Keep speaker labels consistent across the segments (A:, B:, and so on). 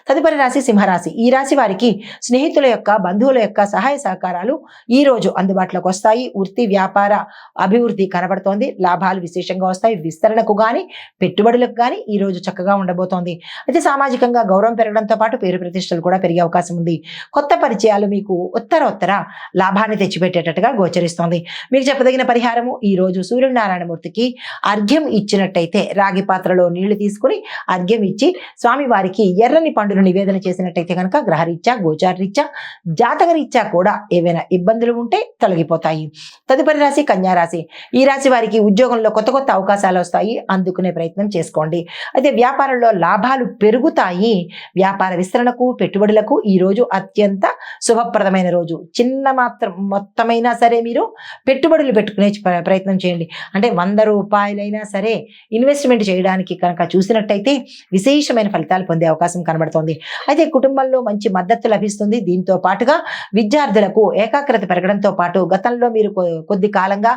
A: తదుపరి రాశి సింహరాశి. ఈ రాశి వారికి స్నేహితుల యొక్క, బంధువుల యొక్క సహాయ సహకారాలు ఈ రోజు అందుబాటులోకి వస్తాయి. వృత్తి వ్యాపార అభివృద్ధి కనబడుతోంది. లాభాలు విశేషంగా వస్తాయి. విస్తరణకు గాని, పెట్టుబడులకు గాని ఈ రోజు చక్కగా ఉండబోతోంది. అయితే సామాజికంగా గౌరవం పెరగడంతో పాటు పేరు ప్రతిష్టలు కూడా పెరిగే అవకాశం ఉంది. కొత్త పరిచయాలు మీకు ఉత్తర లాభాన్ని తెచ్చిపెట్టేటట్టుగా గోచరిస్తోంది. మీకు చెప్పదగిన పరిహారము, ఈ రోజు సూర్యనారాయణమూర్తికి అర్ఘ్యం ఇచ్చినట్టయితే రాగి పాత్రలో నీళ్లు తీసుకుని అర్ఘ్యం ఇచ్చి స్వామి వారికి ఎర్రని పండును నివేదన చేసినట్టయితే కనుక గ్రహరీత్యా, గోచారరీత్యా, జాతకరీత్యా కూడా ఏవైనా ఇబ్బందులు ఉంటే తొలగిపోతాయి. తదుపరి రాశి కన్యా రాశి. ఈ రాశి వారికి ఉద్యోగంలో కొత్త అవకాశాలు వస్తాయి. అందుకునే ప్రయత్నం చేసుకోండి. అయితే వ్యాపారంలో లాభాలు పెరుగుతాయి. వ్యాపార విస్తరణకు, పెట్టుబడులకు ఈ రోజు అత్యంత శుభప్రదమైన రోజు. చిన్న మొత్తమైనా సరే మీరు పెట్టుబడులు పెట్టుకునే ప్రయత్నం చేయండి. అంటే 100 రూపాయలైనా సరే ఇన్వెస్ట్మెంట్ చేయడానికి కనుక చూసినట్టయితే విశేషమైన ఫలితాలు పొందే అవకాశం కనబడుతోంది. అయితే కుటుంబంలో మంచి మద్దతు లభిస్తుంది. దీంతో పాటుగా విద్యార్థులకు ఏకాగ్రత పెరగడంతో పాటు గతంలో మీరు కొద్ది కాలంగా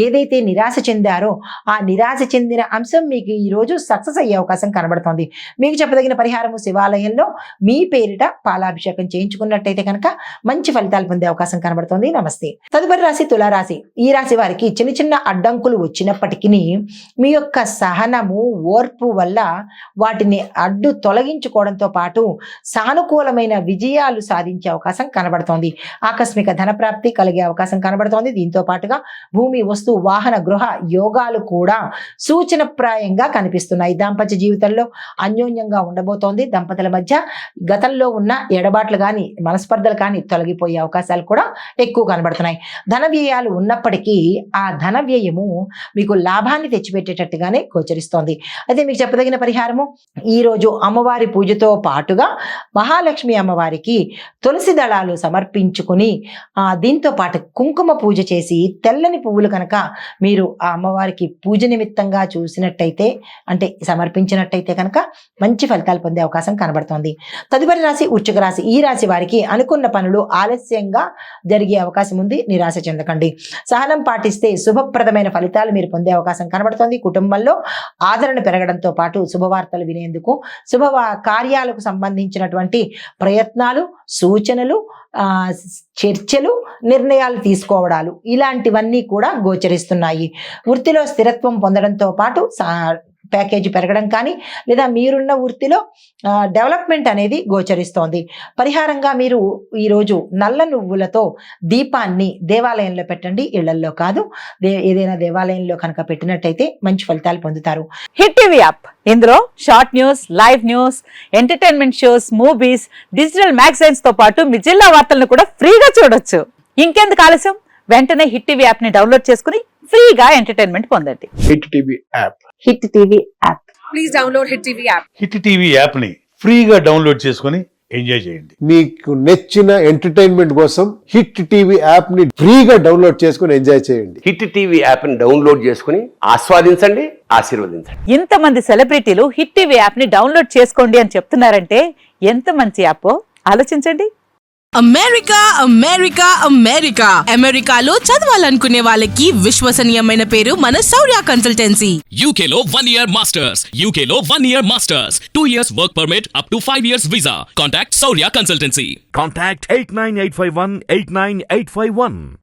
A: ఏదైతే నిరాశ చెందారో ఆ నిరాశ చెందిన అంశం మీకు ఈ రోజు సక్సెస్ అయ్యే అవకాశం కనబడుతోంది. మీకు చెప్పదగిన పరిహారము, శివాలయంలో మీ పేరిట పాలాభిషేకం చేయించుకున్నట్టయితే కనుక మంచి ఫలితాలు పొందే అవకాశం కనబడుతోంది. నమస్తే. తదుపరి రాశి తులారాశి. ఈ రాశి వారికి చిన్న అడ్డంకులు వచ్చినప్పటికీ మీ యొక్క సహనము, ఓర్పు వల్ల వాటిని అడ్డు తొలగించుకోవడంతో పాటు సానుకూలమైన విజయాలు సాధించే అవకాశం కనబడుతోంది. ఆకస్మిక ధనప్రాప్తి కలిగే అవకాశం కనబడుతోంది. దీంతో పాటుగా భూమి, వస్తు, వాహన, గృహ యోగాలు కూడా సూచనప్రాయంగా కనిపిస్తున్నాయి. దాంపత్య జీవితంలో అన్యోన్యంగా ఉండబోతోంది. దంపతుల మధ్య గతంలో ఉన్న ఎడబాట్లు కానీ, మనస్పర్ధలు కానీ తొలగిపోయే అవకాశాలు కూడా ఎక్కువ కనబడుతున్నాయి. ధన వ్యయాలు ఉన్నప్పటికీ ఆ ధన వ్యయము మీకు లాభాన్ని తెచ్చిపెట్టేటట్టుగానే గోచరిస్తోంది. అయితే మీకు చెప్పదగిన పరిహారము, ఈ రోజు అమ్మవారి పూజతో పాటుగా మహాలక్ష్మి అమ్మవారికి తులసి దళాలు సమర్పించుకుని దీంతో పాటు కుంకుమ పూజ చేసి తెల్లని పువ్వులు కనుక మీరు ఆ అమ్మవారికి పూజ నిమిత్తంగా చూసినట్టయితే, అంటే సమర్పించినట్టయితే కనుక మంచి ఫలితాలు పొందే అవకాశం కనబడుతోంది. తదుపరి రాశి వృశ్చిక రాశి. ఈ రాశి వారికి అనుకున్న పనులు ఆలస్యంగా జరిగే అవకాశం ఉంది. నిరాశ చెందకండి. సహనం పాటిస్తే శుభప్రదమైన ఫలితాలు మీరు పొందే అవకాశం కనబడుతోంది. కుటుంబంలో ఆదరణ పెరగడంతో పాటు శుభవార్తలు వినేందుకు, శుభ కార్యాలకు సంబంధించినటువంటి ప్రయత్నాలు, సూచనలు, చర్చలు, నిర్ణయాలు తీసుకోవడాలు ఇలాంటివన్నీ కూడా గోచరిస్తున్నాయి. వృత్తిలో స్థిరత్వం పొందడంతో పాటు ప్యాకేజీ పెరగడం కానీ, లేదా మీరున్న వృత్తిలో డెవలప్మెంట్ అనేది గోచరిస్తోంది. పరిహారంగా మీరు ఈరోజు నల్ల నువ్వులతో దీపాన్ని దేవాలయంలో పెట్టండి, ఇళ్లల్లో కాదు. ఏదైనా దేవాలయంలో కనుక పెట్టినట్టయితే మంచి ఫలితాలు పొందుతారు.
B: హిట్ టీవీ యాప్, ఇందులో short news, live news, entertainment shows, movies, digital magazines తో పాటు మీ జిల్లా వార్తలను కూడా ఫ్రీగా చూడొచ్చు. ఇంకెందుకు ఆలస్యం, వెంటనే హిట్ టీవీ యాప్ ని డౌన్లోడ్ చేసుకుని ఫ్రీగా ఎంటర్టైన్మెంట్ పొందండి.
C: Hit TV app.
B: Hit TV app.
D: Please download hit TV app.
E: Hit TV app ని ఫ్రీగా డౌన్లోడ్ చేసుకుని ఎంజాయ్ చేయండి.
C: మీకు నచ్చిన ఎంటర్టైన్మెంట్ కోసం హిట్ టీవీ యాప్ ని ఫ్రీగా డౌన్లోడ్ చేసుకుని ఎంజాయ్ చేయండి.
F: హిట్ టీవీ యాప్ ని డౌన్లోడ్ చేసుకుని ఆస్వాదించండి, ఆశీర్వదించండి.
B: ఇంతమంది సెలబ్రిటీలు హిట్ టీవీ యాప్ ని డౌన్లోడ్ చేసుకోండి అని చెప్తున్నారంటే ఎంత మంచి యాప్ ఆలోచించండి.
G: అమెరికా అమెరికా అమెరికా అమెరికాలో చదవాలనుకునే వాళ్ళకి విశ్వసనీయమైన పేరు మన శౌర్య కన్సల్టెన్సీ.
H: UK లో 1 year masters, UK లో 1 year masters, 2 years work permit up to 5 years visa. Contact Saurya Consultancy.
I: Contact 89851 89851.